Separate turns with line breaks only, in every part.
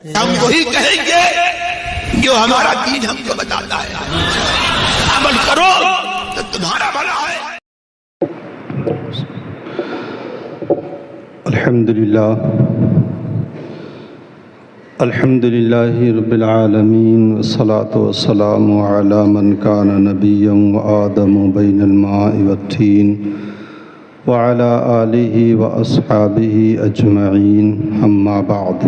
ہم وہی کہیں گے جو ہمارا دین ہم کو بتاتا ہے، عمل کرو تو تمہارا بھلا ہے۔
الحمد للہ رب العالمین والصلاة والسلام علی من کان نبیا وآدم بین الماء والطین وعلی آلہ واصحابہ اجمعین، اما بعد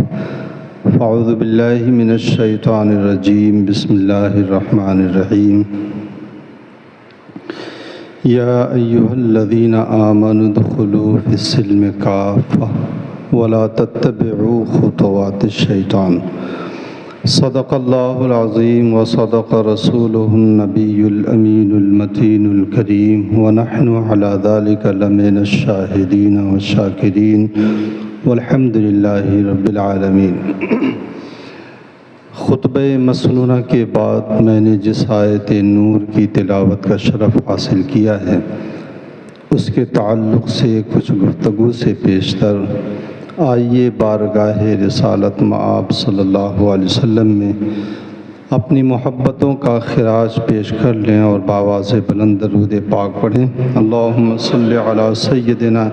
فاعوذ باللہ من الشیطان الرجیم، بسم اللہ الرحمن الرحیم۔ یا ایہا الذین آمنوا ادخلوا فی السلم کافۃ ولا تتبعوا خطوات الشیطان، صدق اللہ العظیم وصدق رسولہ النبی الامین المتین الکریم، ونحن علی ذلک لمن الشاہدین والشاکرین، والحمد للہ رب العالمین۔ خطبہ مسنونہ کے بعد میں نے جس آیت نور کی تلاوت کا شرف حاصل کیا ہے، اس کے تعلق سے کچھ گفتگو سے پیشتر آئیے بارگاہ رسالت مآب صلی اللہ علیہ وسلم میں اپنی محبتوں کا خراج پیش کر لیں اور بآواز بلند درود پاک پڑھیں۔ اللہم صلی علی سیدنا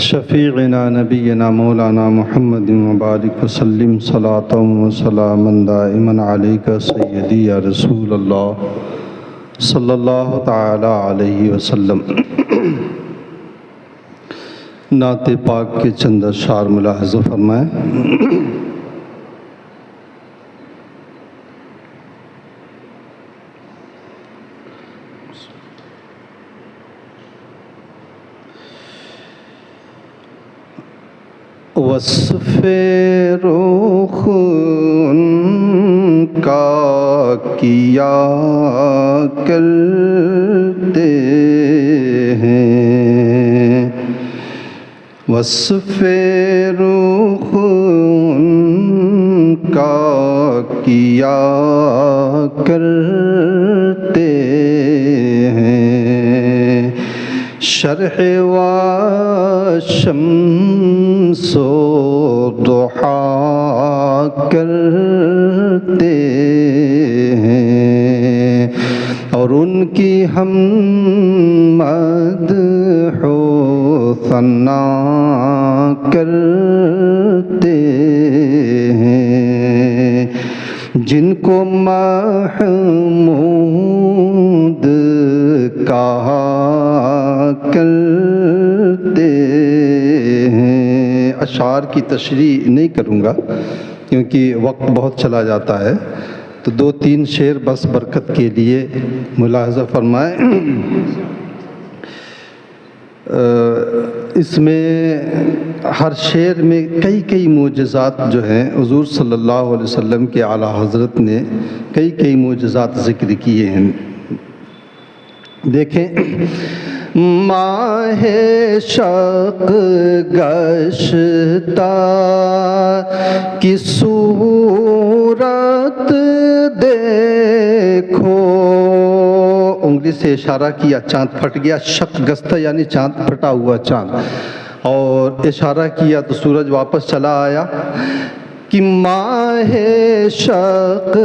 شفیعنا نبینا مولانا محمد مبارک وسلم صلاۃ و سلاما دائما علیک سیدی یا رسول اللہ صلی اللہ تعالی علیہ وسلم۔ نعت پاک کے چند اشعار ملاحظہ فرمائیں۔ وصف رخ ان کا کیا کرتے ہیں، وصف رخ ان کا کیا کرتے ہیں، شرح و شمس و ضحا کرتے ہیں، اور ان کی ہم مدح و ثنا کرتے ہیں، جن کو محمود کہا کرتے ہیں۔ اشعار کی تشریح نہیں کروں گا کیونکہ وقت بہت چلا جاتا ہے، تو 2-3 شعر بس برکت کے لیے ملاحظہ فرمائیں۔ اس میں ہر شعر میں کئی معجزات جو ہیں حضور صلی اللہ علیہ وسلم کے اعلیٰ حضرت نے کئی معجزات ذکر کیے ہیں۔ دیکھیں، ماہ شق گشتہ کی صورت دیکھو، انگلی سے اشارہ کیا، چاند پھٹ گیا، شق گشتہ یعنی چاند پھٹا ہوا چاند، اور اشارہ کیا تو سورج واپس چلا آیا کہ ماہ شق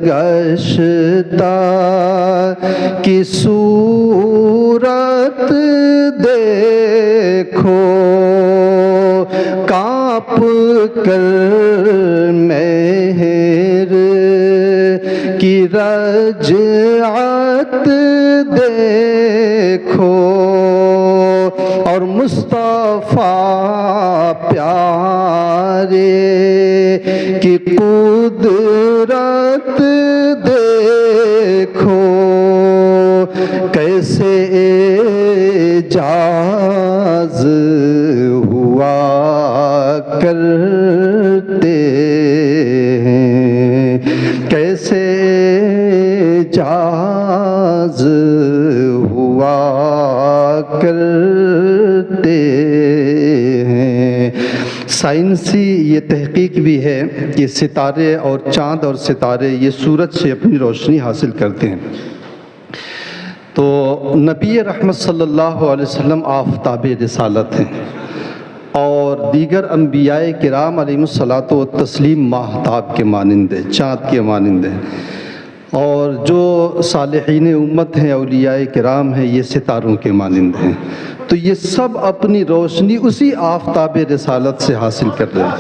گشتہ کی صورت دیکھو، کانپ کر مہر کی رجعت دیکھو، اور مصطفیٰ پیارے کی قدرت دیکھو، کیسے اعجاز ہوا کرتے ہیں، کیسے اعجاز ہوا کرتے ہیں۔ سائنسی یہ تحقیق بھی ہے کہ ستارے اور چاند اور ستارے یہ سورج سے اپنی روشنی حاصل کرتے ہیں، تو نبی رحمت صلی اللہ علیہ وسلم آفتاب رسالت ہیں، اور دیگر انبیاء کرام علیہم الصلاۃ والتسلیم ماہتاب کے مانند ہیں، چاند کے مانند ہیں، اور جو صالحین امت ہیں، اولیاء کرام ہیں، یہ ستاروں کے مانند ہیں۔ تو یہ سب اپنی روشنی اسی آفتاب رسالت سے حاصل کر رہے ہیں،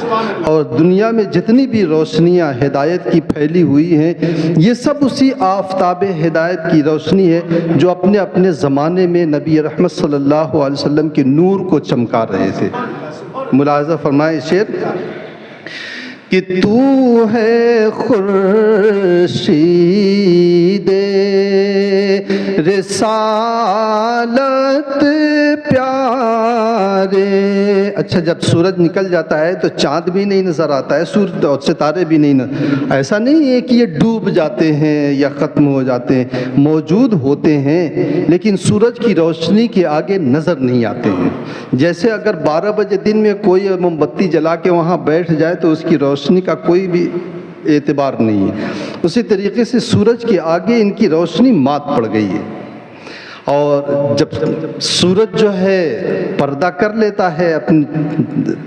اور دنیا میں جتنی بھی روشنیاں ہدایت کی پھیلی ہوئی ہیں، یہ سب اسی آفتاب ہدایت کی روشنی ہے جو اپنے اپنے زمانے میں نبی رحمت صلی اللہ علیہ وسلم کے نور کو چمکا رہے تھے۔ ملاحظہ فرمائیں شعر کہ تو ہے خورشید رسالت پیارے۔ اچھا، جب سورج نکل جاتا ہے تو چاند بھی نہیں نظر آتا ہے، سورج اور ستارے بھی نہیں ایسا نہیں ہے کہ یہ ڈوب جاتے ہیں یا ختم ہو جاتے ہیں، موجود ہوتے ہیں لیکن سورج کی روشنی کے آگے نظر نہیں آتے ہیں۔ جیسے اگر 12 بجے دن میں کوئی موم بتی جلا کے وہاں بیٹھ جائے تو اس کی روشنی کا کوئی بھی اعتبار نہیں ہے، اسی طریقے سے سورج کے آگے ان کی روشنی مات پڑ گئی ہے۔ اور جب سورج جو ہے پردہ کر لیتا ہے اپنی،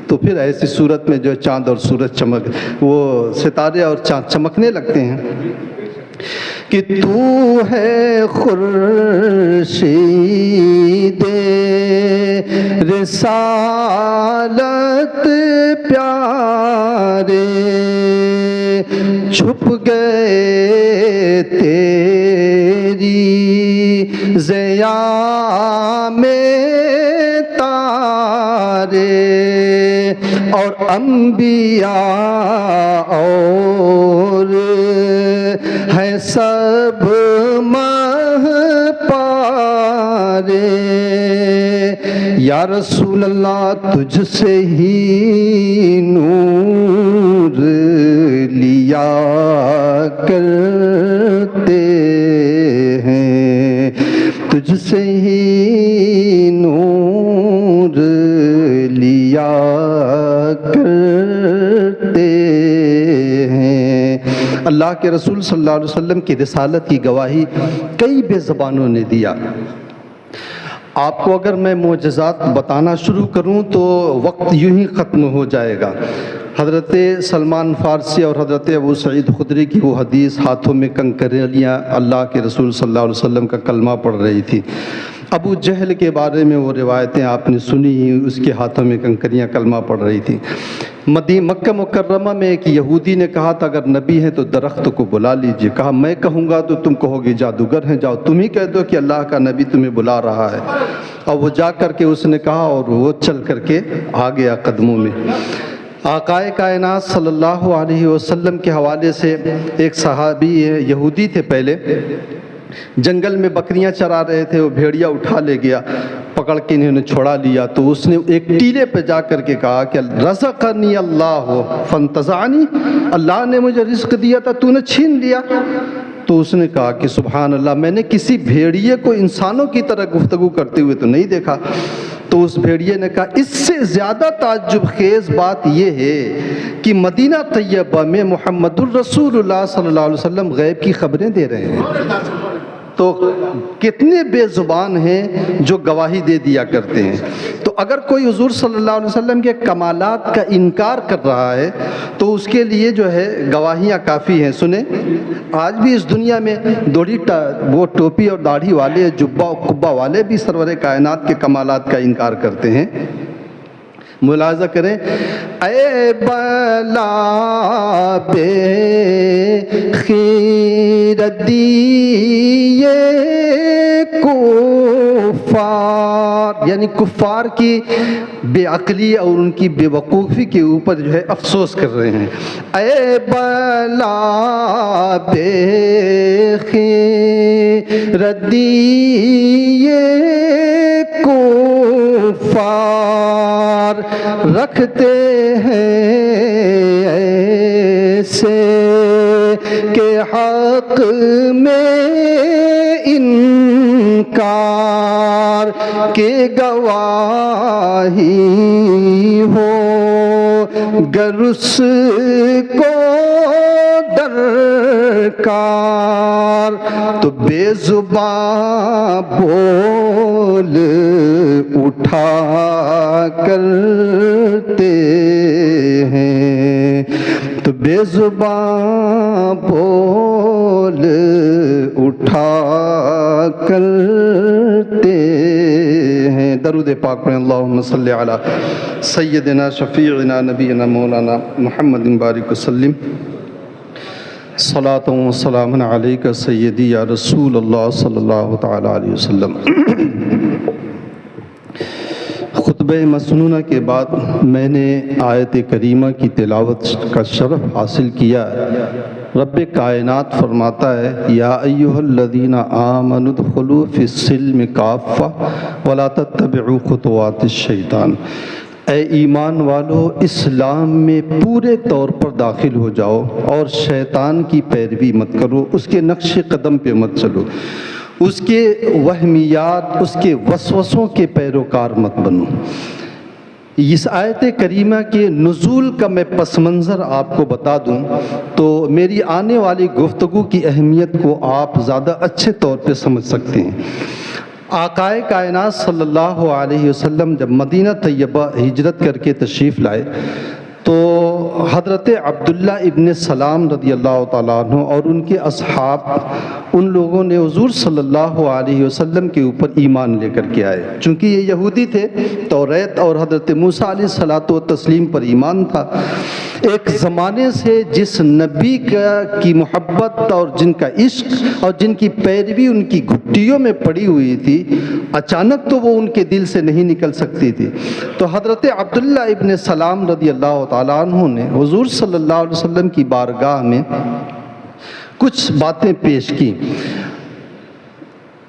تو پھر ایسی صورت میں جو چاند اور سورج وہ ستارے اور چاند چمکنے لگتے ہیں۔ کہ تو ہے خورشید رسالت پیارے، چھپ گئے تیری ضیاء میں تارے، اور انبیاء اور ہے سب مہ پارے۔ یا رسول اللہ تجھ سے ہی نور لیا کرتے ہیں، تجھ سے ہی نور لیا کرتے ہیں۔ اللہ کے رسول صلی اللہ علیہ وسلم کی رسالت کی گواہی کئی بے زبانوں نے دیا۔ آپ کو اگر میں معجزات بتانا شروع کروں تو وقت یوں ہی ختم ہو جائے گا۔ حضرت سلمان فارسی اور حضرت ابو سعید خدری کی وہ حدیث، ہاتھوں میں کنکریاں اللہ کے رسول صلی اللہ علیہ وسلم کا کلمہ پڑھ رہی تھی۔ ابو جہل کے بارے میں وہ روایتیں آپ نے سنی ہی، اس کے ہاتھوں میں کنکریاں کلمہ پڑھ رہی تھی۔ مکہ مکرمہ میں ایک یہودی نے کہا تھا اگر نبی ہے تو درخت کو بلا لیجئے، کہا میں کہوں گا تو تم کہو گے جادوگر ہیں، جاؤ تم ہی کہہ دو کہ اللہ کا نبی تمہیں بلا رہا ہے۔ اور وہ جا کر کے اس نے کہا اور وہ چل کر کے آ گیا قدموں میں۔ آقائے کائنات صلی اللہ علیہ وسلم کے حوالے سے ایک صحابی یہودی تھے، پہلے جنگل میں بکریاں چرا رہے تھے، وہ بھیڑیا اٹھا لے گیا، پکڑ کے انہوں نے چھوڑا لیا، تو اس نے ایک ٹیلے پہ جا کر کے کہا کہ رزقنی اللہ فانتزعنی، اللہ نے مجھے رزق دیا تھا تو نے چھین لیا۔ تو اس نے کہا کہ سبحان اللہ، میں نے کسی بھیڑیے کو انسانوں کی طرح گفتگو کرتے ہوئے تو نہیں دیکھا۔ تو اس بھیڑیے نے کہا اس سے زیادہ تعجب خیز بات یہ ہے کہ مدینہ طیبہ میں محمد الرسول اللہ صلی اللہ علیہ وسلم غیب کی خبریں دے رہے ہیں۔ تو کتنے بے زبان ہیں جو گواہی دے دیا کرتے ہیں۔ تو اگر کوئی حضور صلی اللہ علیہ وسلم کے کمالات کا انکار کر رہا ہے تو اس کے لیے جو ہے گواہیاں کافی ہیں۔ سنیں، آج بھی اس دنیا میں وہ ٹوپی اور داڑھی والے، جبہ و قبہ والے بھی سرور کائنات کے کمالات کا انکار کرتے ہیں۔ ملاحظہ کریں، اے بلا بے خیردیے کفار، یعنی کفار کی بے عقلی اور ان کی بے وقوفی کے اوپر جو ہے افسوس کر رہے ہیں۔ اے بلا بے خیردیے کفار، رکھتے ہیں ایسے کہ حق میں انکار کے گواہی ہو گر اس کو درکار، تو بے زباں بول اٹھا کرتے ہیں، تو بے زباں بول اٹھا کرتے ہیں۔ درود پاک پڑھیں، اللہم صلی علی سیدنا شفیعنا نبینا مولانا محمد بارک وسلم۔ صلاۃ و سلام علیک سیدی یا رسول اللہ صلی اللہ تعالی علیہ وسلم۔ خطبہ مسنونہ کے بعد میں نے آیت کریمہ کی تلاوت کا شرف حاصل کیا ہے۔ رب کائنات فرماتا ہے، یا ایھا الذین آمنوا ادخلوا فی السلم کافہ ولا تتبعوا خطوات الشیطان۔ اے ایمان والو، اسلام میں پورے طور پر داخل ہو جاؤ اور شیطان کی پیروی مت کرو، اس کے نقش قدم پہ مت چلو، اس کے وہمیات، اس کے وسوسوں کے پیروکار مت بنو۔ اس آیت کریمہ کے نزول کا میں پس منظر آپ کو بتا دوں تو میری آنے والی گفتگو کی اہمیت کو آپ زیادہ اچھے طور پہ سمجھ سکتے ہیں۔ آقائے کائنات صلی اللہ علیہ وسلم جب مدینہ طیبہ ہجرت کر کے تشریف لائے تو حضرت عبداللہ ابن سلام رضی اللہ تعالیٰ عنہ اور ان کے اصحاب، ان لوگوں نے حضور صلی اللہ علیہ وسلم کے اوپر ایمان لے کر کے آئے۔ چونکہ یہ یہودی تھے، توریت اور حضرت موسیٰ علیہ الصلوۃ والتسلیم پر ایمان تھا۔ ایک زمانے سے جس نبی کی محبت اور جن کا عشق اور جن کی پیروی ان کی گھٹیوں میں پڑی ہوئی تھی، اچانک تو وہ ان کے دل سے نہیں نکل سکتی تھی۔ تو حضرت عبداللہ ابن سلام رضی اللہ تعالیٰ عنہ نے حضور صلی اللہ علیہ وسلم کی بارگاہ میں کچھ باتیں پیش کی۔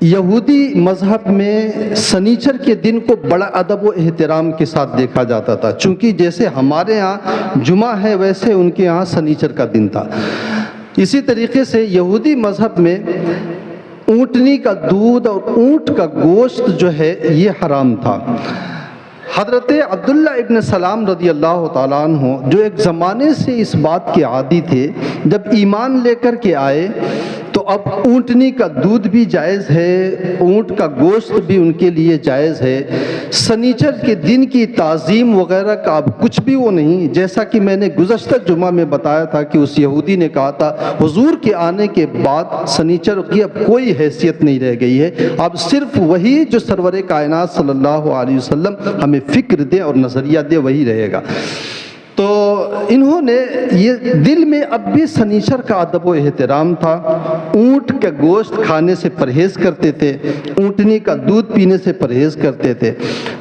یہودی مذہب میں سنیچر کے دن کو بڑا ادب و احترام کے ساتھ دیکھا جاتا تھا، چونکہ جیسے ہمارے ہاں جمعہ ہے ویسے ان کے ہاں سنیچر کا دن تھا۔ اسی طریقے سے یہودی مذہب میں اونٹنی کا دودھ اور اونٹ کا گوشت جو ہے یہ حرام تھا۔ حضرت عبداللہ ابن سلام رضی اللہ تعالیٰ عنہ جو ایک زمانے سے اس بات کے عادی تھے، جب ایمان لے کر کے آئے تو اب اونٹنی کا دودھ بھی جائز ہے، اونٹ کا گوشت بھی ان کے لیے جائز ہے، سنیچر کے دن کی تعظیم وغیرہ کا اب کچھ بھی وہ نہیں۔ جیسا کہ میں نے گزشتہ جمعہ میں بتایا تھا کہ اس یہودی نے کہا تھا حضور کے آنے کے بعد سنیچر کی اب کوئی حیثیت نہیں رہ گئی ہے، اب صرف وہی جو سرور کائنات صلی اللہ علیہ وسلم ہمیں فکر دے اور نظریہ دے وہی رہے گا۔ تو انہوں نے یہ دل میں اب بھی سنیچر کا ادب و احترام تھا، اونٹ کا گوشت کھانے سے پرہیز کرتے تھے، اونٹنی کا دودھ پینے سے پرہیز کرتے تھے۔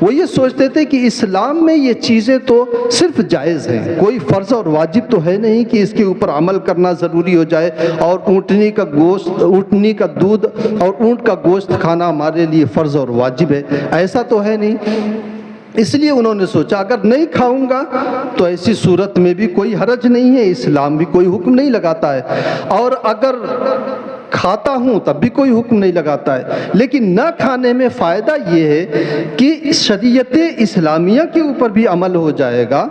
وہ یہ سوچتے تھے کہ اسلام میں یہ چیزیں تو صرف جائز ہیں، کوئی فرض اور واجب تو ہے نہیں کہ اس کے اوپر عمل کرنا ضروری ہو جائے، اور اونٹنی کا گوشت، اونٹنی کا دودھ اور اونٹ کا گوشت کھانا ہمارے لیے فرض اور واجب ہے، ایسا تو ہے نہیں۔ اس لیے انہوں نے سوچا اگر نہیں کھاؤں گا تو ایسی صورت میں بھی کوئی حرج نہیں ہے، اسلام بھی کوئی حکم نہیں لگاتا ہے، اور اگر کھاتا ہوں تب بھی کوئی حکم نہیں لگاتا ہے۔ لیکن نہ کھانے میں فائدہ یہ ہے کہ شریعت اسلامیہ کے اوپر بھی عمل ہو جائے گا،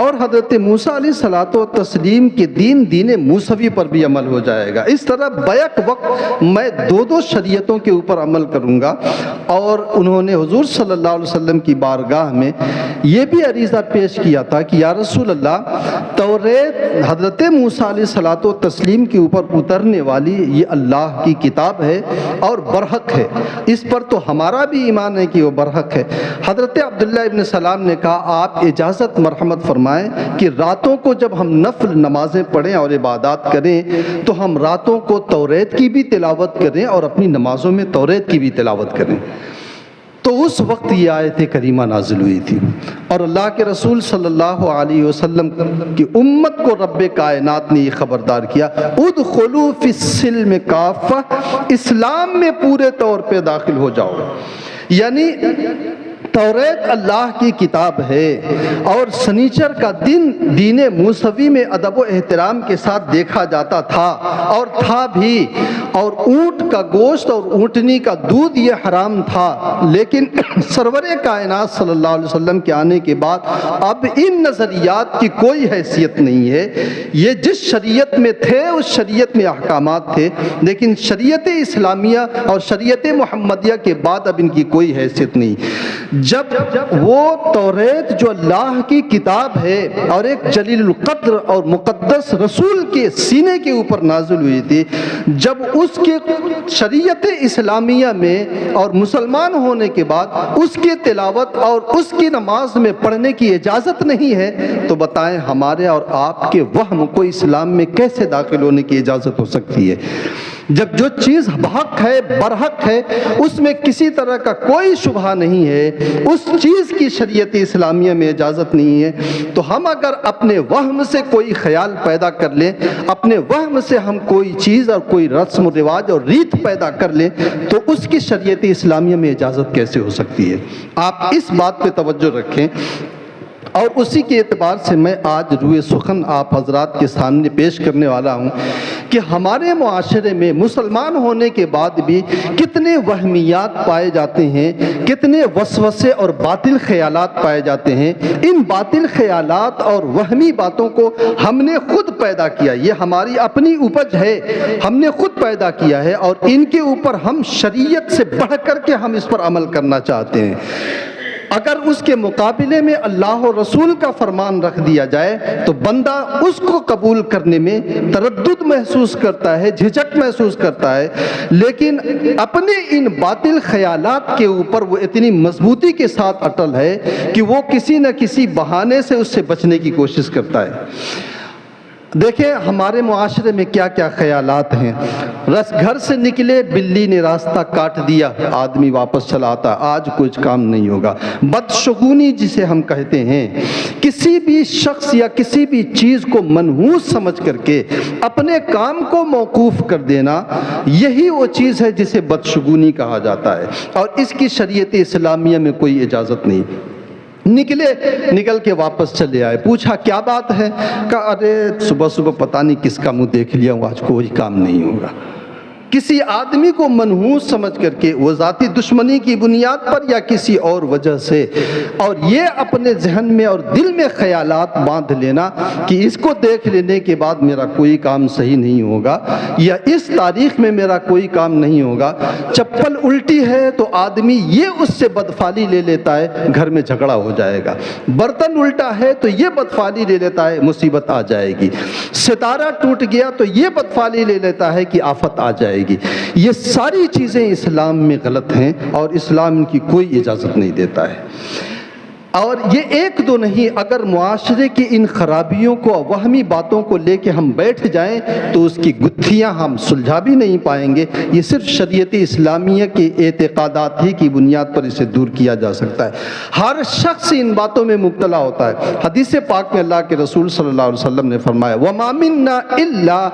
اور حضرت موسیٰ علیہ الصلوۃ والتسلیم کے دین موسوی پر بھی عمل ہو جائے گا۔ اس طرح بیک وقت میں دو شریعتوں کے اوپر عمل کروں گا۔ اور انہوں نے حضور صلی اللہ علیہ وسلم کی بارگاہ میں یہ بھی عریضہ پیش کیا تھا کہ یا رسول اللہ، توریت حضرت موسیٰ علیہ الصلوۃ والتسلیم کے اوپر اترنے والی یہ اللہ کی کتاب ہے اور برحق ہے، اس پر تو ہمارا بھی ایمان ہے کہ وہ برحق ہے۔ حضرت عبداللہ ابن سلام نے کہا آپ اجازت مرحمت فرمائیں کہ راتوں کو جب ہم نفل نمازیں پڑھیں اور عبادات کریں تو ہم راتوں کو توریت کی بھی تلاوت کریں اور اپنی نمازوں میں توریت کی بھی تلاوت کریں۔ تو اس وقت یہ آیت کریمہ نازل ہوئی تھی، اور اللہ کے رسول صلی اللہ علیہ وسلم کی امت کو رب کائنات نے یہ خبردار کیا، ادخلوا فی السلم کافہ، اسلام میں پورے طور پہ داخل ہو جاؤ۔ یعنی توریت اللہ کی کتاب ہے، اور سنیچر کا دین موسوی میں ادب و احترام کے ساتھ دیکھا جاتا تھا اور تھا بھی، اور اونٹ کا گوشت اور اونٹنی کا دودھ یہ حرام تھا، لیکن سرور کائنات صلی اللہ علیہ وسلم کے آنے کے بعد اب ان نظریات کی کوئی حیثیت نہیں ہے۔ یہ جس شریعت میں تھے اس شریعت میں احکامات تھے، لیکن شریعت اسلامیہ اور شریعت محمدیہ کے بعد اب ان کی کوئی حیثیت نہیں۔ جب وہ توریت جو اللہ کی کتاب ہے اور ایک جلیل القدر اور مقدس رسول کے سینے کے اوپر نازل ہوئی تھی، جب اس کے شریعت اسلامیہ میں اور مسلمان ہونے کے بعد اس کی تلاوت اور اس کی نماز میں پڑھنے کی اجازت نہیں ہے، تو بتائیں ہمارے اور آپ کے وہم کو اسلام میں کیسے داخل ہونے کی اجازت ہو سکتی ہے؟ جب جو چیز حق ہے، برحق ہے، اس میں کسی طرح کا کوئی شبہ نہیں ہے، اس چیز کی شریعت اسلامیہ میں اجازت نہیں ہے، تو ہم اگر اپنے وہم سے کوئی خیال پیدا کر لیں، اپنے وہم سے ہم کوئی چیز اور کوئی رسم و رواج اور ریت پیدا کر لیں، تو اس کی شریعت اسلامیہ میں اجازت کیسے ہو سکتی ہے؟ آپ اس بات پہ توجہ رکھیں، اور اسی کے اعتبار سے میں آج روئے سخن آپ حضرات کے سامنے پیش کرنے والا ہوں کہ ہمارے معاشرے میں مسلمان ہونے کے بعد بھی کتنے وہمیات پائے جاتے ہیں، کتنے وسوسے اور باطل خیالات پائے جاتے ہیں۔ ان باطل خیالات اور وہمی باتوں کو ہم نے خود پیدا کیا، یہ ہماری اپنی اپج ہے، ہم نے خود پیدا کیا ہے، اور ان کے اوپر ہم شریعت سے بڑھ کر کے ہم اس پر عمل کرنا چاہتے ہیں۔ اگر اس کے مقابلے میں اللہ اور رسول کا فرمان رکھ دیا جائے تو بندہ اس کو قبول کرنے میں تردد محسوس کرتا ہے، جھجک محسوس کرتا ہے، لیکن اپنے ان باطل خیالات کے اوپر وہ اتنی مضبوطی کے ساتھ اٹل ہے کہ وہ کسی نہ کسی بہانے سے اس سے بچنے کی کوشش کرتا ہے۔ دیکھیں ہمارے معاشرے میں کیا کیا خیالات ہیں۔ گھر سے نکلے، بلی نے راستہ کاٹ دیا، آدمی واپس چلا آتا، آج کچھ کام نہیں ہوگا۔ بدشگونی جسے ہم کہتے ہیں، کسی بھی شخص یا کسی بھی چیز کو منحوس سمجھ کر کے اپنے کام کو موقوف کر دینا، یہی وہ چیز ہے جسے بدشگونی کہا جاتا ہے، اور اس کی شریعت اسلامیہ میں کوئی اجازت نہیں۔ نکل کے واپس چلے آئے، پوچھا کیا بات ہے؟ کہا ارے صبح صبح پتہ نہیں کس کا منہ دیکھ لیا ہوں، آج کوئی کام نہیں ہوگا۔ کسی آدمی کو منحوس سمجھ کر کے وہ ذاتی دشمنی کی بنیاد پر یا کسی اور وجہ سے، اور یہ اپنے ذہن میں اور دل میں خیالات باندھ لینا کہ اس کو دیکھ لینے کے بعد میرا کوئی کام صحیح نہیں ہوگا، یا اس تاریخ میں میرا کوئی کام نہیں ہوگا۔ چپل الٹی ہے تو آدمی یہ اس سے بدفعلی لے لیتا ہے، گھر میں جھگڑا ہو جائے گا۔ برتن الٹا ہے تو یہ بدفعلی لے لیتا ہے، مصیبت آ جائے گی۔ ستارہ ٹوٹ گیا تو یہ بدفعلی لے لیتا ہے کہ آفت آ جائے گی۔ یہ ساری چیزیں اسلام میں غلط ہیں اور اسلام ان کی کوئی اجازت نہیں دیتا ہے۔ اور یہ ایک دو نہیں، اگر معاشرے کی ان خرابیوں کو، وہمی باتوں کو لے کے ہم بیٹھ جائیں تو اس کی گتھیاں ہم سلجھا بھی نہیں پائیں گے۔ یہ صرف شریعت اسلامیہ کے اعتقادات ہی کی بنیاد پر اسے دور کیا جا سکتا ہے۔ ہر شخص ان باتوں میں مبتلا ہوتا ہے۔ حدیث پاک میں اللہ کے رسول صلی اللہ علیہ وسلم نے فرمایا وَمَا مِنَّا إِلَّا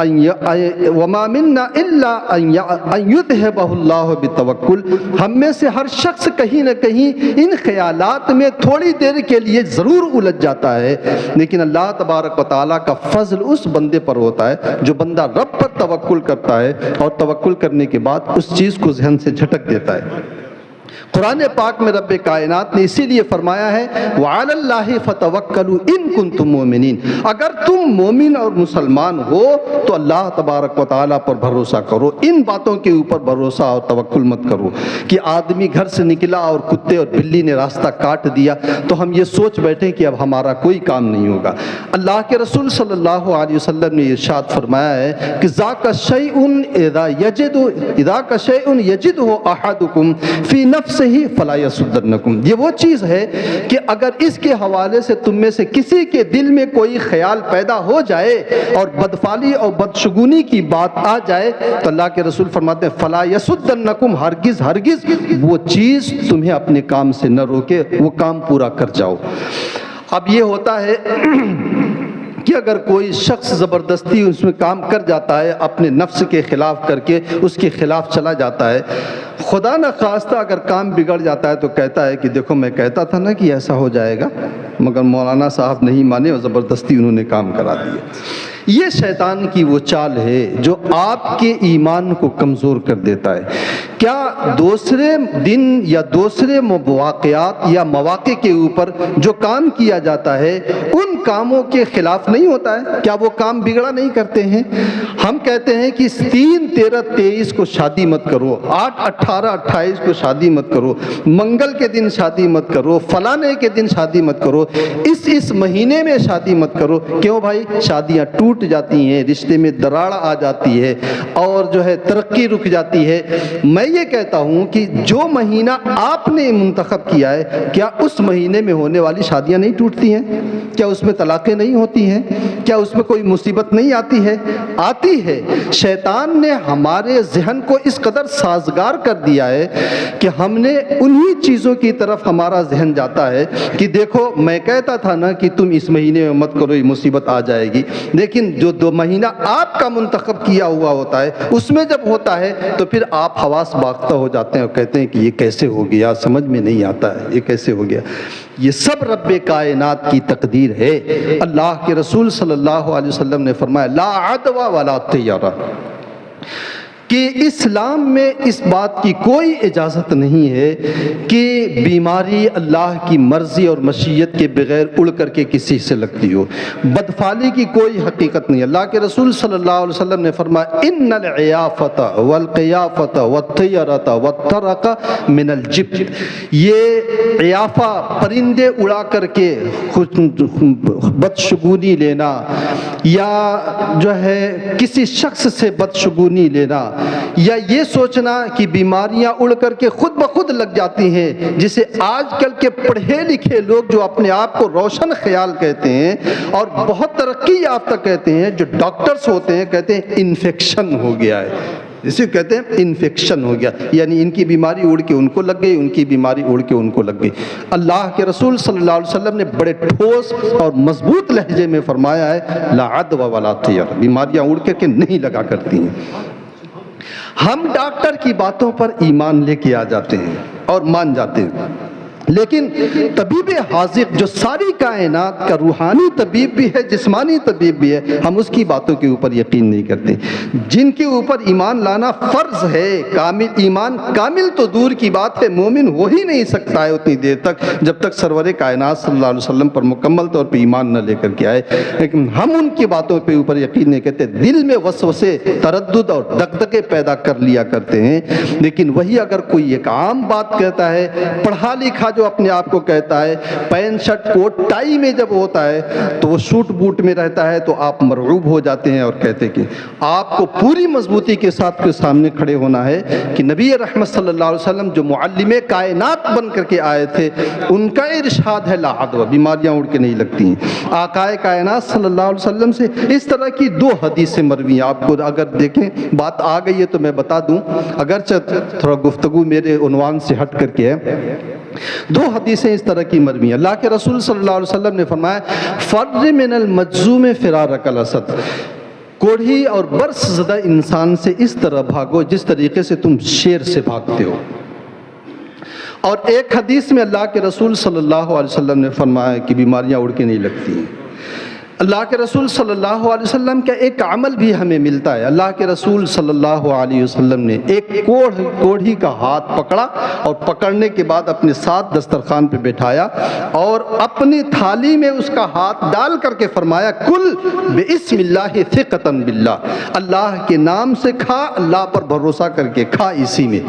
أَن يُذْهِبَهُ اللَّهُ بِالتَّوَكُّلِ، ہم میں سے ہر شخص کہیں نہ کہیں ان خیالات میں تھوڑی دیر کے لیے ضرور الجھ جاتا ہے، لیکن اللہ تبارک و تعالیٰ کا فضل اس بندے پر ہوتا ہے جو بندہ رب پر توکل کرتا ہے، اور توکل کرنے کے بعد اس چیز کو ذہن سے جھٹک دیتا ہے۔ قرآن پاک میں رب کائنات نے اسی لیے فرمایا ہے وَعَلَى اللَّهِ فَتَوَكَّلُوا إِن كُنتُم مُؤْمِنِينَ، اگر تم مومن اور مسلمان ہو تو اللہ تبارک و تعالیٰ پر بھروسہ کرو، ان باتوں کے اوپر بھروسہ اور توکل مت کرو کہ آدمی گھر سے نکلا اور کتے اور بلی نے راستہ کاٹ دیا تو ہم یہ سوچ بیٹھیں کہ اب ہمارا کوئی کام نہیں ہوگا۔ اللہ کے رسول صلی اللہ علیہ وسلم نے ارشاد فرمایا ہے کہ ذَاكَ شَيْءٌ يَجِدُهُ أَحَدُكُمْ فِي نَفْسِهِ فَلَا يَصُدَّنَّكُمْ، یہ وہ چیز ہے کہ اگر اس کے حوالے سے تم میں سے کسی کے دل میں کوئی خیال پیدا ہو جائے اور بدفعلی اور بدشگونی کی بات آ جائے تو اللہ کے رسول فرماتے ہیں فَلَا يَصُدَّنَّكُمْ، ہرگز وہ چیز تمہیں اپنے کام سے نہ روکے، وہ کام پورا کر جاؤ۔ اب یہ ہوتا ہے کہ اگر کوئی شخص زبردستی اس میں کام کر جاتا ہے، اپنے نفس کے خلاف کر کے اس کے خلاف چلا جاتا ہے، خدا نہ خواستہ اگر کام بگڑ جاتا ہے تو کہتا ہے کہ دیکھو میں کہتا تھا نا کہ ایسا ہو جائے گا، مگر مولانا صاحب نہیں مانے اور زبردستی انہوں نے کام کرا دیا۔ یہ شیطان کی وہ چال ہے جو آپ کے ایمان کو کمزور کر دیتا ہے۔ کیا دوسرے دن یا دوسرے واقعات یا مواقع کے اوپر جو کام کیا جاتا ہے ان کاموں کے خلاف نہیں ہوتا ہے؟ کیا وہ کام بگڑا نہیں کرتے ہیں؟ ہم کہتے ہیں کہ 3, 13, 23 کو شادی مت کرو، 8, 18, 28 کو شادی مت کرو، منگل کے دن شادی مت کرو، فلانے کے دن شادی مت کرو، اس مہینے میں شادی مت کرو۔ کیوں بھائی؟ شادیاں ٹوٹ جاتی ہیں، رشتے میں دراڑ آ جاتی ہے اور جو ہے ترقی رک جاتی ہے۔ میں یہ کہتا ہوں کہ جو مہینہ آپ نے منتخب کیا ہے، کیا اس مہینے میں ہونے والی شادیاں نہیں ٹوٹتی ہیں؟ کیا اس میں طلاقیں نہیں ہوتی ہیں؟ کیا اس میں کوئی مصیبت نہیں آتی ہے؟ آتی ہے۔ شیطان نے ہمارے ذہن کو اس قدر سازگار کر دیا ہے کہ ہم نے انہی چیزوں کی طرف ہمارا ذہن جاتا ہے کہ دیکھو میں کہتا تھا نا کہ تم اس مہینے میں مت کرو، یہ مصیبت آ جائے گی، لیکن جو 2 مہینہ آپ کا منتخب کیا ہوا ہوتا ہے اس میں جب ہوتا ہے تو پھر آپ حواس باختہ ہو جاتے ہیں اور کہتے ہیں کہ یہ کیسے ہو گیا، سمجھ میں نہیں آتا ہے یہ کیسے ہو گیا۔ یہ سب رب کائنات کی تقدیر ہے۔ اللہ کے رسول صلی اللہ علیہ وسلم نے فرمایا لا عدوى ولا طیرہ، کہ اسلام میں اس بات کی کوئی اجازت نہیں ہے کہ بیماری اللہ کی مرضی اور مشیت کے بغیر اڑ کر کے کسی سے لگتی ہو، بدفعلی کی کوئی حقیقت نہیں۔ اللہ کے رسول صلی اللہ علیہ وسلم نے فرمایا ان العیافۃ والقیافۃ والطیرۃ والطرق من الجبت، یہ عیافہ پرندے اڑا کر کے بدشگونی لینا یا جو ہے کسی شخص سے بدشگونی لینا یا یہ سوچنا کہ بیماریاں اڑ کر کے خود بخود لگ جاتی ہیں، جسے آج کل کے پڑھے لکھے لوگ جو اپنے آپ کو روشن خیال کہتے ہیں اور بہت ترقی یافتہ کہتے ہیں، جو ڈاکٹرز ہوتے ہیں کہتے ہیں انفیکشن ہو گیا ہے، جسے کہتے ہیں انفیکشن ہو گیا، یعنی ان کی بیماری اڑ کے ان کو لگ گئی، ان کی بیماری اڑ کے ان کو لگ گئی۔ اللہ کے رسول صلی اللہ علیہ وسلم نے بڑے ٹھوس اور مضبوط لہجے میں فرمایا ہے لا عدوى ولا طیرہ، بیماریاں اڑ کے نہیں لگا کرتی ہیں۔ ہم ڈاکٹر کی باتوں پر ایمان لے کے آ جاتے ہیں اور مان جاتے ہیں، لیکن طبیب حاذق جو ساری کائنات کا روحانی طبیب بھی ہے، جسمانی طبیب بھی ہے، ہم اس کی باتوں کے اوپر یقین نہیں کرتے۔ جن کے اوپر ایمان لانا فرض ہے، کامل ایمان، کامل تو دور کی بات ہے، مومن ہو ہی نہیں سکتا ہے اتنی دیر تک جب تک سرور کائنات صلی اللہ علیہ وسلم پر مکمل طور پہ ایمان نہ لے کر کے آئے، لیکن ہم ان کی باتوں پہ اوپر یقین نہیں کرتے، دل میں وسوسے، تردد اور دغدغے پیدا کر لیا کرتے ہیں۔ لیکن وہی اگر کوئی ایک عام بات کہتا ہے، پڑھا لکھا جو اپنے آپ کو کہتا ہے، پین شرٹ کوٹ ٹائی میں جب ہوتا ہے تو وہ سوٹ بوٹ میں رہتا ہے تو آپ مرعوب ہو جاتے ہیں اور کہتے کہ آپ کو پوری مضبوطی کے ساتھ کے سامنے کھڑے ہونا ہے کہ نبی رحمت صلی اللہ علیہ وسلم جو معلم کائنات بن کر کے آئے تھے، ان کا ارشاد ہے لا عدوى، بیماریاں اڑ کے نہیں لگتی ہیں۔ آقا کائنات صلی اللہ علیہ وسلم سے اس طرح کی 2 حدیثیں مروی ہیں، آپ کو اگر دیکھیں بات آ گئی ہے تو میں بتا دوں، اگرچہ تھوڑا گفتگو میرے عنوان سے ہٹ کر کے ہے۔ 2 حدیثیں اس طرح کی مروی ہیں۔ اللہ کے رسول صلی اللہ علیہ وسلم نے فرمایا فر من المجذوم فرارک الاسد، کوڑھی اور برس زدہ انسان سے اس طرح بھاگو جس طریقے سے تم شیر سے بھاگتے ہو۔ اور ایک حدیث میں اللہ کے رسول صلی اللہ علیہ وسلم نے فرمایا کہ بیماریاں اڑ کے نہیں لگتی ہیں۔ اللہ کے رسول صلی اللہ علیہ وسلم کا ایک عمل بھی ہمیں ملتا ہے۔ اللہ کے رسول صلی اللہ علیہ وسلم نے ایک کوڑھی کا ہاتھ پکڑا اور پکڑنے کے بعد اپنے ساتھ دسترخوان پہ بٹھایا اور اپنی تھالی میں اس کا ہاتھ ڈال کر کے فرمایا کل بسم اللہ ثقۃ باللہ، اللہ کے نام سے کھا، اللہ پر بھروسہ کر کے کھا اسی میں۔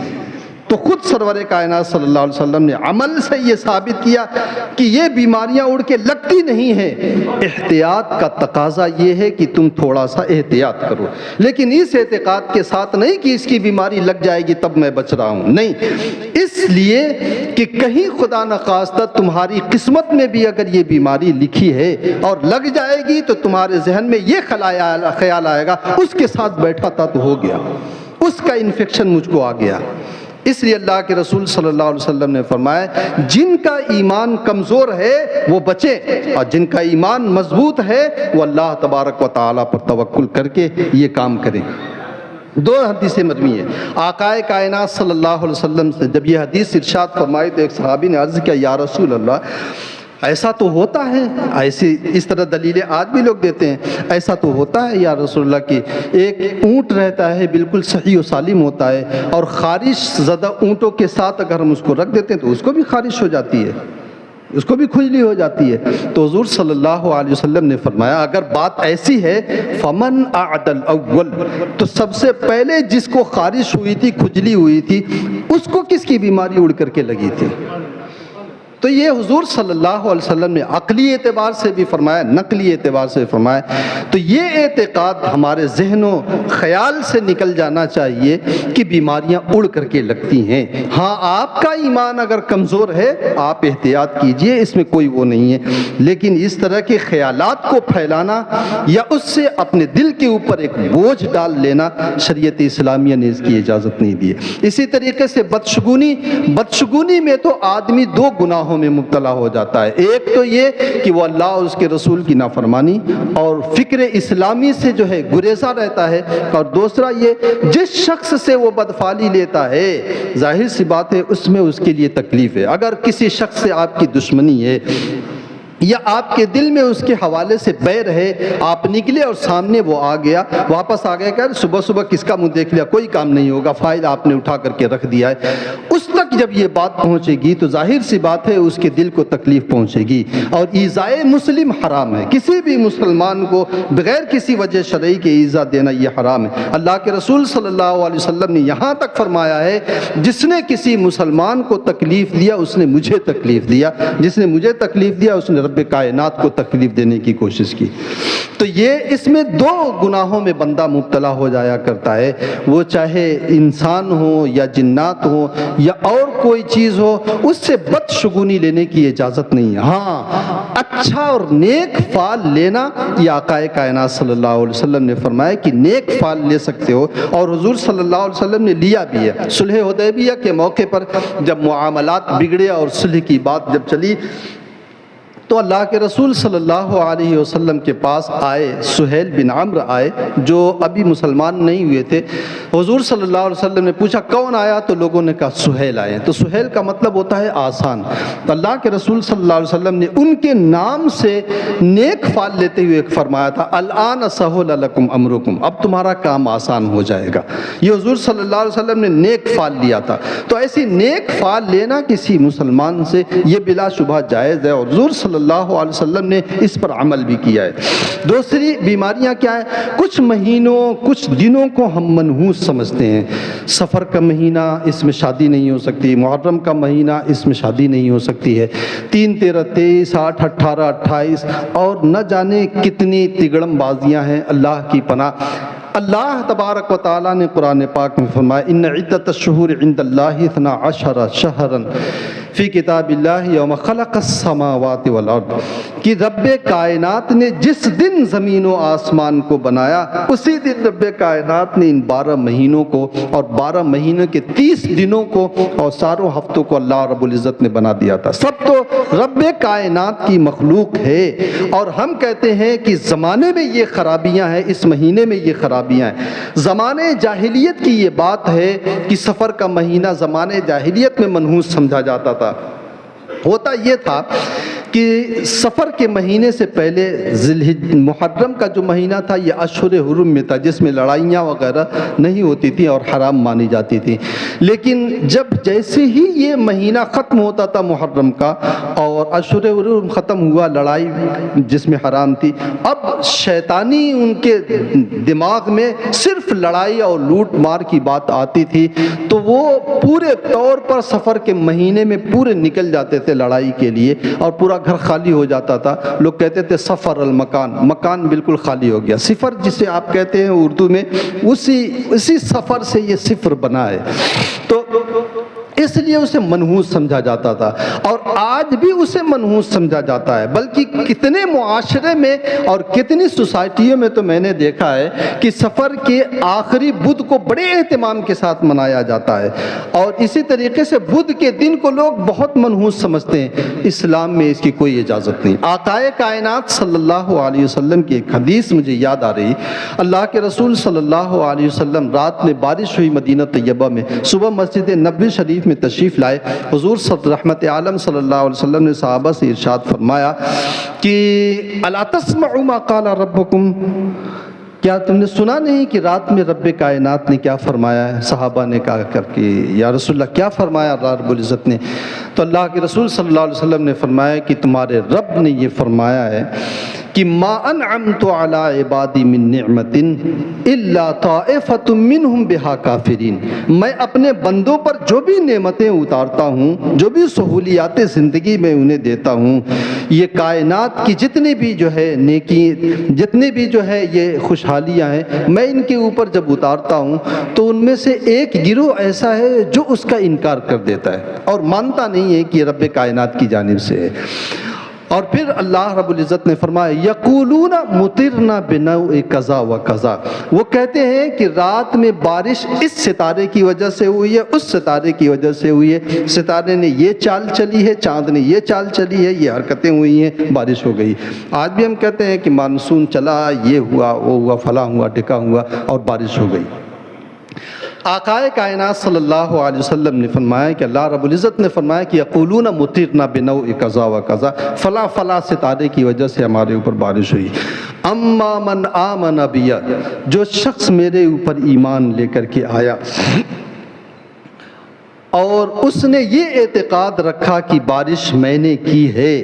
تو خود سرور کائنات صلی اللہ علیہ وسلم نے عمل سے یہ ثابت کیا کہ یہ بیماریاں اڑ کے لگتی نہیں ہیں۔ احتیاط کا تقاضا یہ ہے کہ تم تھوڑا سا احتیاط کرو، لیکن اس اعتقاد کے ساتھ نہیں کہ اس کی بیماری لگ جائے گی تب میں بچ رہا ہوں، نہیں، اس لیے کہ کہیں خدا نخواستہ تمہاری قسمت میں بھی اگر یہ بیماری لکھی ہے اور لگ جائے گی تو تمہارے ذہن میں یہ خیال آئے گا اس کے ساتھ بیٹھا تھا تو ہو گیا، اس کا انفیکشن مجھ کو آ گیا، اس لیے اللہ کے رسول صلی اللہ علیہ وسلم نے فرمایا جن کا ایمان کمزور ہے وہ بچیں، اور جن کا ایمان مضبوط ہے وہ اللہ تبارک و تعالیٰ پر توکل کر کے یہ کام کریں۔ دو حدیثیں مروی ہیں آقائے کائنات صلی اللہ علیہ وسلم سے جب یہ حدیث ارشاد فرمائی تو ایک صحابی نے عرض کیا یا رسول اللہ ایسا تو ہوتا ہے، ایسی اس طرح دلیلیں آج بھی لوگ دیتے ہیں، ایسا تو ہوتا ہے یا رسول اللہ کی ایک اونٹ رہتا ہے بالکل صحیح و سالم ہوتا ہے، اور خارش زدہ اونٹوں کے ساتھ اگر ہم اس کو رکھ دیتے ہیں تو اس کو بھی خارش ہو جاتی ہے، اس کو بھی کھجلی ہو جاتی ہے۔ تو حضور صلی اللہ علیہ وسلم نے فرمایا اگر بات ایسی ہے فمن اعد الاول، تو سب سے پہلے جس کو خارش ہوئی تھی، کھجلی ہوئی تھی، اس کو کس کی بیماری اڑ کر کے لگی تھی؟ تو یہ حضور صلی اللہ علیہ وسلم نے عقلی اعتبار سے بھی فرمایا، نقلی اعتبار سے فرمایا۔ تو یہ اعتقاد ہمارے ذہن و خیال سے نکل جانا چاہیے کہ بیماریاں اڑ کر کے لگتی ہیں۔ ہاں آپ کا ایمان اگر کمزور ہے آپ احتیاط کیجئے، اس میں کوئی وہ نہیں ہے، لیکن اس طرح کے خیالات کو پھیلانا یا اس سے اپنے دل کے اوپر ایک بوجھ ڈال لینا شریعت اسلامیہ نے اس کی اجازت نہیں دی ہے۔ اسی طریقے سے بدشگونی میں تو آدمی دو گناہوں میں مبتلا ہو جاتا ہے، ایک تو یہ کہ وہ اللہ اور اس کے رسول کی نافرمانی اور فکر اسلامی سے جو ہے گریزا رہتا ہے، اور دوسرا یہ جس شخص سے وہ بدفعلی لیتا ہے ظاہر سی بات ہے اس میں اس کے لیے تکلیف ہے۔ اگر کسی شخص سے آپ کی دشمنی ہے یا آپ کے دل میں اس کے حوالے سے بیر ہے، آپ نکلے اور سامنے وہ آ گیا، واپس آ گیا کہ صبح صبح کس کا منہ دیکھ لیا، کوئی کام نہیں ہوگا، فائل آپ نے اٹھا کر کے رکھ دیا ہے، اس تک جب یہ بات پہنچے گی تو ظاہر سی بات ہے اس کے دل کو تکلیف پہنچے گی، اور ایذائے مسلم حرام ہے، کسی بھی مسلمان کو بغیر کسی وجہ شرعی کے ایذا دینا یہ حرام ہے۔ اللہ کے رسول صلی اللہ علیہ وسلم نے یہاں تک فرمایا ہے جس نے کسی مسلمان کو تکلیف دیا اس نے مجھے تکلیف دیا، جس نے مجھے تکلیف دیا اس نے رب کائنات کو تکلیف دینے کی کوشش کی۔ تو یہ اس میں دو گناہوں میں بندہ مبتلا ہو جایا کرتا ہے، وہ چاہے انسان ہو یا جنات ہو یا اور کوئی چیز ہو، اس سے بدشگونی لینے کی اجازت نہیں ہے۔ ہاں اچھا اور نیک فال لینا، یہ آقا کائنات صلی اللہ علیہ وسلم نے فرمایا کہ نیک فال لے سکتے ہو، اور حضور صلی اللہ علیہ وسلم نے لیا بھی ہے۔ صلح حدیبیہ کے موقع پر جب معاملات بگڑے اور صلح کی بات جب چلی تو اللہ کے رسول صلی اللہ علیہ وسلم کے پاس آئے، سہیل بن عمرو آئے جو ابھی مسلمان نہیں ہوئے تھے۔ حضور صلی اللہ علیہ وسلم نے پوچھا کون آیا؟ تو لوگوں نے کہا سہیل آئے۔ تو سہیل کا مطلب ہوتا ہے آسان۔ تو اللہ کے رسول صلی اللہ علیہ وسلم نے ان کے نام سے نیک فال لیتے ہوئے فرمایا تھا الآن سہل لکم امرکم، اب تمہارا کام آسان ہو جائے گا۔ یہ حضور صلی اللہ علیہ وسلم نے نیک فال لیا تھا۔ تو ایسی نیک فال لینا کسی مسلمان سے یہ بلا شبہ جائز ہے، اور حضور صلی اللہ علیہ وسلم نے اس پر عمل بھی کیا ہے۔ دوسری بیماریاں کیا ہیں؟ کچھ مہینوں کچھ دنوں کو ہم منحوس سمجھتے ہیں۔ سفر کا مہینہ اس میں شادی نہیں ہو سکتی، محرم کا مہینہ اس میں شادی نہیں ہو سکتی ہے، 3 13 23 8 18 28 اور نہ جانے کتنی تگڑم بازیاں ہیں، اللہ کی پناہ۔ اللہ تبارک و تعالیٰ نے قرآن پاک میں فرمایا ان عدت الشہور عند اللہ 12 شہرا فی کتاب اللہ یوم خلق السماوات والارض، کہ رب کائنات نے جس دن زمین و آسمان کو بنایا اسی دن رب کائنات نے ان 12 مہینوں کو اور 12 مہینوں کے 30 دنوں کو اور ساروں ہفتوں کو اللہ رب العزت نے بنا دیا تھا۔ سب تو رب کائنات کی مخلوق ہے، اور ہم کہتے ہیں کہ زمانے میں یہ خرابیاں ہیں، اس مہینے میں یہ خرابیاں ہیں۔ زمانے جاہلیت کی یہ بات ہے کہ سفر کا مہینہ زمانے جاہلیت میں منحوس سمجھا جاتا تھا۔ ہوتا یہ تھا کہ سفر کے مہینے سے پہلے محرم کا جو مہینہ تھا یہ اشہر حرم میں تھا، جس میں لڑائیاں وغیرہ نہیں ہوتی تھیں اور حرام مانی جاتی تھی۔ لیکن جب جیسے ہی یہ مہینہ ختم ہوتا تھا محرم کا اور اشہر حرم ختم ہوا، لڑائی جس میں حرام تھی، اب شیطانی ان کے دماغ میں صرف لڑائی اور لوٹ مار کی بات آتی تھی، تو وہ پورے طور پر سفر کے مہینے میں پورے نکل جاتے تھے لڑائی کے لیے، اور پورا گھر خالی ہو جاتا تھا۔ لوگ کہتے تھے سفر المکان، مکان بالکل خالی ہو گیا۔ صفر جسے آپ کہتے ہیں اردو میں، اسی سفر سے یہ صفر بنا ہے۔ تو اس لیے اسے منحوس سمجھا جاتا تھا، اور آج بھی اسے منحوس سمجھا جاتا ہے۔ بلکہ کتنے معاشرے میں اور کتنی سوسائٹیوں میں تو میں نے دیکھا ہے کہ سفر کے آخری بدھ کو بڑے اہتمام کے ساتھ منایا جاتا ہے، اور اسی طریقے سے بدھ کے دن کو لوگ بہت منحوس سمجھتے ہیں۔ اسلام میں اس کی کوئی اجازت نہیں۔ آقائے کائنات صلی اللہ علیہ وسلم کی ایک حدیث مجھے یاد آ رہی، اللہ کے رسول صلی اللہ علیہ وسلم رات میں بارش ہوئی مدینہ طیبہ میں، صبح مسجد نبوی شریف میں تشریف لائے۔ حضور رحمت عالم صلی اللہ علیہ وسلم نے صحابہ سے ارشاد فرمایا کہ الا تسمعوا ما قال ربکم، کیا تم نے سنا نہیں کہ رات میں رب کائنات نے کیا فرمایا ہے؟ صحابہ نے کہا کر کہ یا رسول اللہ کیا فرمایا اللہ رب العزت نے؟ تو اللہ کے رسول صلی اللہ علیہ وسلم نے فرمایا کہ تمہارے رب نے یہ فرمایا ہے کہ ما انعمت علی عبادی من نعمت الا طائفۃ منہم بہا کافرین، میں اپنے بندوں پر جو بھی نعمتیں اتارتا ہوں، جو بھی سہولیات زندگی میں انہیں دیتا ہوں، یہ کائنات کی جتنی بھی جو ہے نیکی، جتنی بھی جو ہے یہ خوشحالیاں ہیں، میں ان کے اوپر جب اتارتا ہوں تو ان میں سے ایک گروہ ایسا ہے جو اس کا انکار کر دیتا ہے اور مانتا نہیں ہے کہ یہ رب کائنات کی جانب سے ہے۔ اور پھر اللہ رب العزت نے فرمایا یقولون مطرنا بنوع کذا و کذا، وہ کہتے ہیں کہ رات میں بارش اس ستارے کی وجہ سے ہوئی ہے، اس ستارے کی وجہ سے ہوئی ہے، ستارے نے یہ چال چلی ہے، چاند نے یہ چال چلی ہے، یہ حرکتیں ہوئی ہیں، بارش ہو گئی۔ آج بھی ہم کہتے ہیں کہ مانسون چلا، یہ ہوا، وہ ہوا، فلاں ہوا، ڈھکا ہوا، اور بارش ہو گئی۔ آقائے کائنات صلی اللہ علیہ وسلم نے فرمایا کہ اللہ رب العزت نے فرمایا کہ یقولون مطرنا بنوع کذا و کذا، فلاں فلاں ستارے کی وجہ سے ہمارے اوپر بارش ہوئی۔ اما من آمن بی، جو شخص میرے اوپر ایمان لے کر کے آیا اور اس نے یہ اعتقاد رکھا کہ بارش میں نے کی ہے،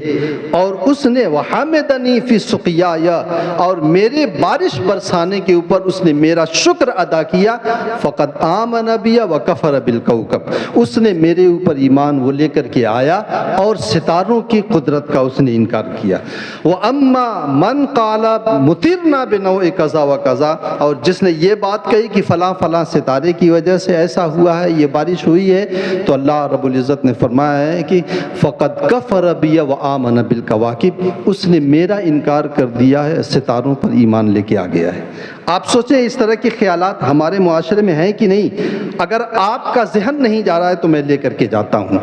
اور اس نے وحمدنی فی سقیایا، اور میرے بارش برسانے کے اوپر اس نے میرا شکر ادا کیا، فقد آمن بی وکفر بالکوکب، اس نے میرے اوپر ایمان وہ لے کر کے آیا اور ستاروں کی قدرت کا اس نے انکار کیا۔ واما من قال مطرنا بنوع کذا و کذا، اور جس نے یہ بات کہی کہ فلاں فلاں ستارے کی وجہ سے ایسا ہوا ہے، یہ بارش ہوئی ہے، تو اللہ رب العزت نے فرمایا ہے کہ فقد کفر بی وآمن بالکواکب، اس نے میرا انکار کر دیا ہے، ستاروں پر ایمان لے کے آ گیا ہے۔ آپ سوچیں اس طرح کے خیالات ہمارے معاشرے میں ہیں کہ نہیں؟ اگر آپ کا ذہن نہیں جا رہا ہے تو میں لے کر کے جاتا ہوں۔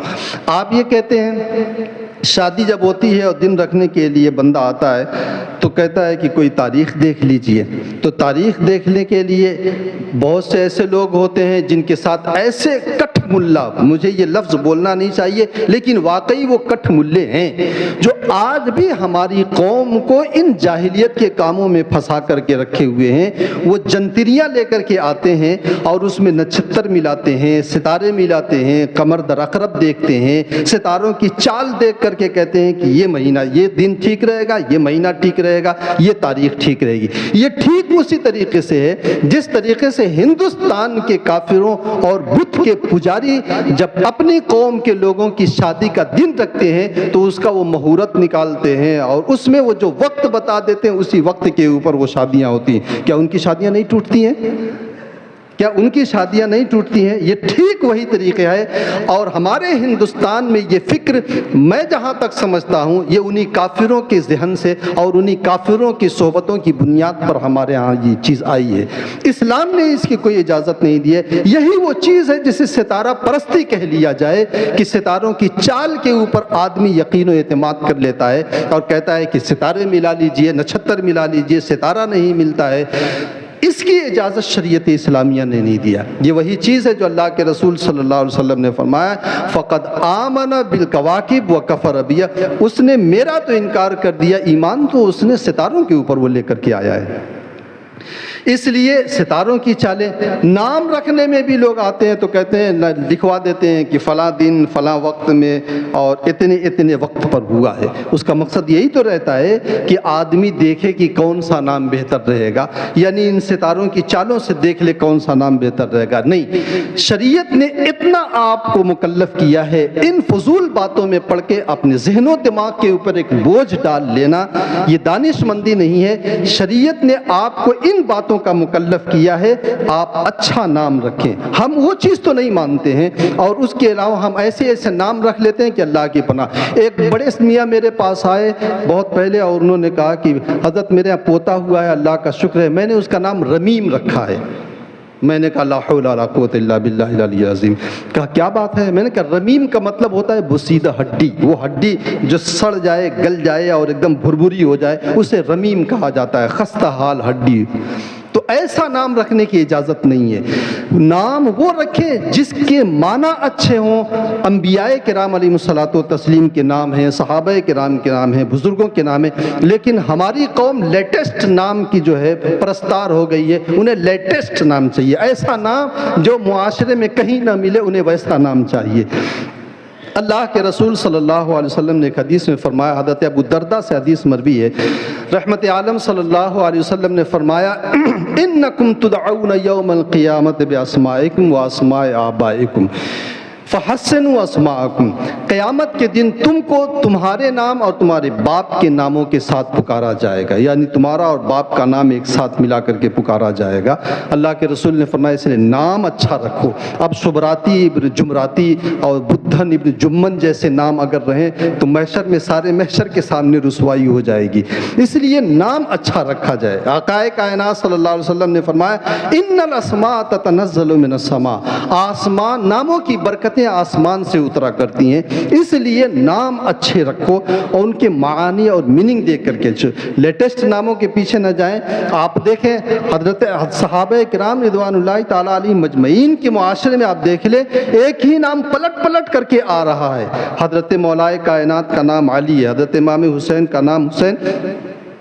آپ یہ کہتے ہیں شادی جب ہوتی ہے اور دن رکھنے کے لیے بندہ آتا ہے تو کہتا ہے کہ کوئی تاریخ دیکھ لیجئے، تو تاریخ دیکھنے کے لیے بہت سے ایسے لوگ ہوتے ہیں جن کے ساتھ ایسے کٹ ملا، مجھے یہ لفظ بولنا نہیں چاہیے لیکن واقعی وہ کٹ ملے ہیں، جو آج بھی ہماری قوم کو ان جاہلیت کے کاموں میں پھنسا کر کے رکھے ہوئے ہیں۔ وہ جنتریاں لے کر کے آتے ہیں اور اس میں نچھتر ملاتے ہیں، ستارے ملاتے ہیں، قمر در عقرب دیکھتے ہیں، ستاروں کی چال دیکھ کر کے کہتے ہیں کہ یہ مہینہ، یہ دن ٹھیک رہے گا، یہ مہینہ ٹھیک رہے گا، یہ تاریخ ٹھیک رہے گی۔ یہ ٹھیک اسی طریقے سے ہے جس طریقے سے ہندوستان کے کافروں اور بت کے پجاری جب اپنی قوم کے لوگوں کی شادی کا دن رکھتے ہیں تو اس کا وہ مہورت نکالتے ہیں اور اس میں وہ جو وقت بتا دیتے ہیں اسی وقت کے اوپر وہ شادیاں ہوتی ہیں۔ کیا ان کی شادیاں نہیں ٹوٹتی ہیں؟ کیا ان کی شادیاں نہیں ٹوٹتی ہیں؟ یہ ٹھیک وہی طریقہ ہے، اور ہمارے ہندوستان میں یہ فکر میں جہاں تک سمجھتا ہوں یہ انہی کافروں کے ذہن سے اور انہی کافروں کی صحبتوں کی بنیاد پر ہمارے ہاں یہ چیز آئی ہے۔ اسلام نے اس کی کوئی اجازت نہیں دی ہے۔ یہی وہ چیز ہے جسے ستارہ پرستی کہہ لیا جائے کہ ستاروں کی چال کے اوپر آدمی یقین و اعتماد کر لیتا ہے اور کہتا ہے کہ ستارے ملا لیجئے، نچھتر ملا لیجئے، ستارہ نہیں ملتا ہے۔ اس کی اجازت شریعت اسلامیہ نے نہیں دیا۔ یہ وہی چیز ہے جو اللہ کے رسول صلی اللہ علیہ وسلم نے فرمایا فقد آمن بالکواکب وکفر بی، اس نے میرا تو انکار کر دیا، ایمان تو اس نے ستاروں کے اوپر وہ لے کر کے آیا ہے۔ اس لیے ستاروں کی چالیں، نام رکھنے میں بھی لوگ آتے ہیں تو کہتے ہیں، لکھوا دیتے ہیں کہ فلاں دن فلاں وقت میں اور اتنے وقت پر ہوا ہے۔ اس کا مقصد یہی تو رہتا ہے کہ آدمی دیکھے کہ کون سا نام بہتر رہے گا، یعنی ان ستاروں کی چالوں سے دیکھ لے کون سا نام بہتر رہے گا۔ نہیں، شریعت نے اتنا آپ کو مکلف کیا ہے، ان فضول باتوں میں پڑھ کے اپنے ذہن و دماغ کے اوپر ایک بوجھ ڈال لینا یہ دانش مندی نہیں ہے۔ شریعت نے آپ کو ان باتوں باتوں کا مکلف کیا ہے، آپ اچھا نام رکھیں۔ ہم وہ چیز تو نہیں مانتے ہیں، اور اس کے علاوہ ہم ایسے ایسے نام رکھ لیتے ہیں کہ اللہ کی پناہ۔ ایک بڑے میاں میرے پاس آئے بہت پہلے، اور انہوں نے کہا کہ حضرت میرے یہاں پوتا ہوا ہے، اللہ کا شکر ہے، میں نے اس کا نام رمیم رکھا ہے۔ میں نے کہا لا حول ولا قوت الا باللہ العلی العظیم۔ کہا کیا بات ہے؟ میں نے کہا رمیم کا مطلب ہوتا ہے بسیدہ ہڈی، وہ ہڈی جو سڑ جائے، گل جائے اور ایک دم بھربھری ہو جائے، اسے رمیم کہا جاتا ہے، خستہ حال ہڈی۔ تو ایسا نام رکھنے کی اجازت نہیں ہے۔ نام وہ رکھیں جس کے معنی اچھے ہوں۔ انبیاء کرام علیہ الصلوۃ والتسلیم کے نام ہیں، صحابہ کرام کے نام ہیں، بزرگوں کے نام ہیں، لیکن ہماری قوم لیٹسٹ نام کی جو ہے پرستار ہو گئی ہے، انہیں لیٹسٹ نام چاہیے، ایسا نام جو معاشرے میں کہیں نہ ملے، انہیں ویسا نام چاہیے۔ اللہ کے رسول صلی اللہ علیہ وسلم نے ایک حدیث میں فرمایا، حضرت ابو الدرداء سے حدیث مروی ہے، رحمت عالم صلی اللہ علیہ وسلم نے فرمایا انکم تدعون یوم القیامت باسمائکم واسماء آبائکم فحسنوا اسماءکم، قیامت کے دن تم کو تمہارے نام اور تمہارے باپ کے ناموں کے ساتھ پکارا جائے گا، یعنی تمہارا اور باپ کا نام ایک ساتھ ملا کر کے پکارا جائے گا۔ اللہ کے رسول نے فرمایا اس لیے نام اچھا رکھو۔ اب سبراتی ابن جمراتی اور بدھن ابن جمن جیسے نام اگر رہیں تو محشر میں سارے محشر کے سامنے رسوائی ہو جائے گی، اس لیے نام اچھا رکھا جائے۔ آقا کائنات صلی اللہ علیہ وسلم نے فرمایا ان الاسماء تتنزل من السماء، آسمان، ناموں کی برکت آسمان سے اترا کرتی ہیں، اس لیے نام اچھے رکھو اور ان کے معانی اور میننگ دیکھ کر کے لیٹسٹ ناموں کے پیچھے نہ جائیں۔ آپ دیکھیں حضرت صحابہ کرام رضوان اللہ تعالیٰ علیہ مجمعین کے معاشرے میں آپ دیکھ لیں، ایک ہی نام پلٹ پلٹ کر کے آ رہا ہے۔ حضرت مولا کائنات کا نام علی ہے، حضرت امام حسین کا نام حسین،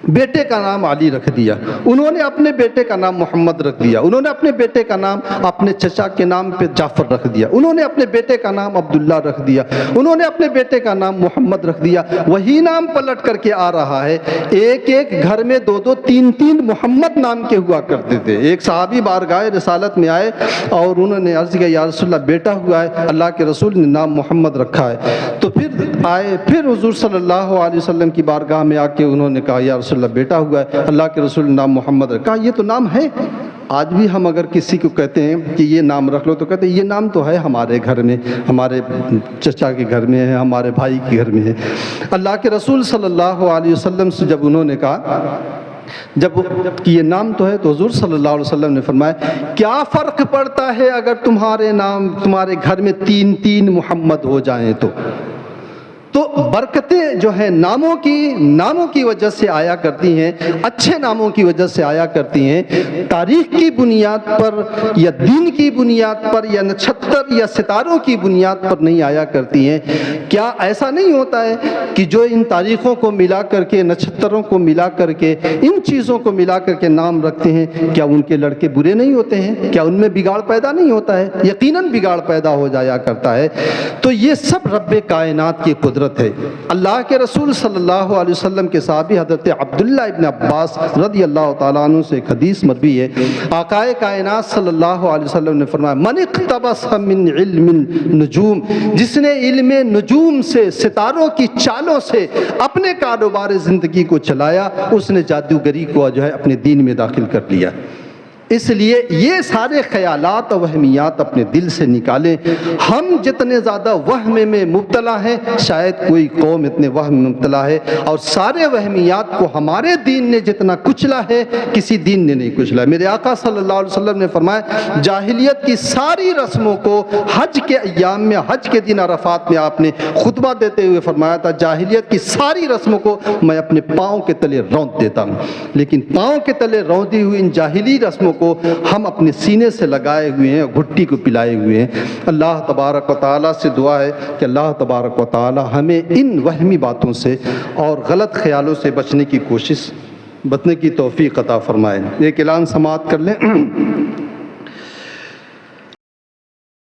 بیٹے کا نام علی رکھ دیا، انہوں نے اپنے بیٹے کا نام محمد رکھ دیا، انہوں نے اپنے بیٹے کا نام اپنے چچا کے نام پہ جعفر رکھ دیا، انہوں نے اپنے بیٹے کا نام عبداللہ رکھ دیا، انہوں نے اپنے بیٹے کا نام محمد رکھ دیا۔ وہی نام پلٹ کر کے آ رہا ہے، ایک ایک گھر میں دو دو تین تین محمد نام کے ہوا کرتے تھے۔ ایک صحابی بارگاہ رسالت میں آئے اور انہوں نے عرض کیا یا رسول اللہ بیٹا ہوا ہے، اللہ کے رسول نے نام محمد رکھا ہے۔ تو پھر آئے، پھر حضور صلی اللہ علیہ وسلم کی بارگاہ میں آ کے انہوں نے کہا یا رسول اللہ بیٹا ہوا ہے، اللہ کے رسول نے نام محمد رکھا۔ یہ تو نام ہے۔ آج بھی ہم اگر کسی کو کہتے ہیں کہ یہ نام رکھ لو تو کہتے ہیں یہ نام تو ہے ہمارے گھر میں، ہمارے چچا کے گھر میں ہے، ہمارے بھائی کے گھر میں ہے۔ اللہ کے رسول صلی اللہ علیہ وسلم سے جب انہوں نے کہا جب یہ نام تو ہے، تو حضور صلی اللہ علیہ وسلم نے فرمایا کیا فرق پڑتا ہے اگر تمہارے نام تمہارے گھر میں تین تین محمد ہو جائیں تو برکتیں جو ہیں ناموں کی وجہ سے آیا کرتی ہیں، اچھے ناموں کی وجہ سے آیا کرتی ہیں، تاریخ کی بنیاد پر یا دین کی بنیاد پر یا نچھتر یا ستاروں کی بنیاد پر نہیں آیا کرتی ہیں۔ کیا ایسا نہیں ہوتا ہے کہ جو ان تاریخوں کو ملا کر کے، نچھتروں کو ملا کر کے، ان چیزوں کو ملا کر کے نام رکھتے ہیں، کیا ان کے لڑکے برے نہیں ہوتے ہیں؟ کیا ان میں بگاڑ پیدا نہیں ہوتا ہے؟ یقیناً بگاڑ پیدا ہو جایا کرتا ہے۔ تو یہ سب رب کائنات کی قدرت ہے۔ اللہ کے رسول صلی اللہ علیہ وسلم کے صحابی حضرت عبداللہ ابن عباس رضی اللہ تعالیٰ عنہ سے ایک حدیث مروی ہے، آقا کائنات صلی اللہ علیہ وسلم نے فرمایا من اقتبس من علم النجوم، جس نے علم نجوم سے، ستاروں کی چالوں سے اپنے کاروبار زندگی کو چلایا، اس نے جادوگری کو جو ہے اپنے دین میں داخل کر لیا۔ اس لیے یہ سارے خیالات اور وہمیات اپنے دل سے نکالیں۔ ہم جتنے زیادہ وہم میں مبتلا ہیں، شاید کوئی قوم اتنے وہم میں مبتلا ہے، اور سارے وہمیات کو ہمارے دین نے جتنا کچلا ہے کسی دین نے نہیں کچلا۔ میرے آقا صلی اللہ علیہ وسلم نے فرمایا جاہلیت کی ساری رسموں کو حج کے ایام میں، حج کے دن عرفات میں آپ نے خطبہ دیتے ہوئے فرمایا تھا جاہلیت کی ساری رسموں کو میں اپنے پاؤں کے تلے رونت دیتا ہوں، لیکن پاؤں کے تلے روندی ہوئی ان جاہلی رسموں کو ہم اپنے سینے سے لگائے ہوئے ہیں، گھٹی کو پلائے ہوئے ہیں۔ اللہ تبارک و تعالیٰ سے دعا ہے کہ اللہ تبارک و تعالیٰ ہمیں ان وہمی باتوں سے اور غلط خیالوں سے بچنے کی توفیق عطا فرمائے۔ ایک اعلان سماعت کر لیں۔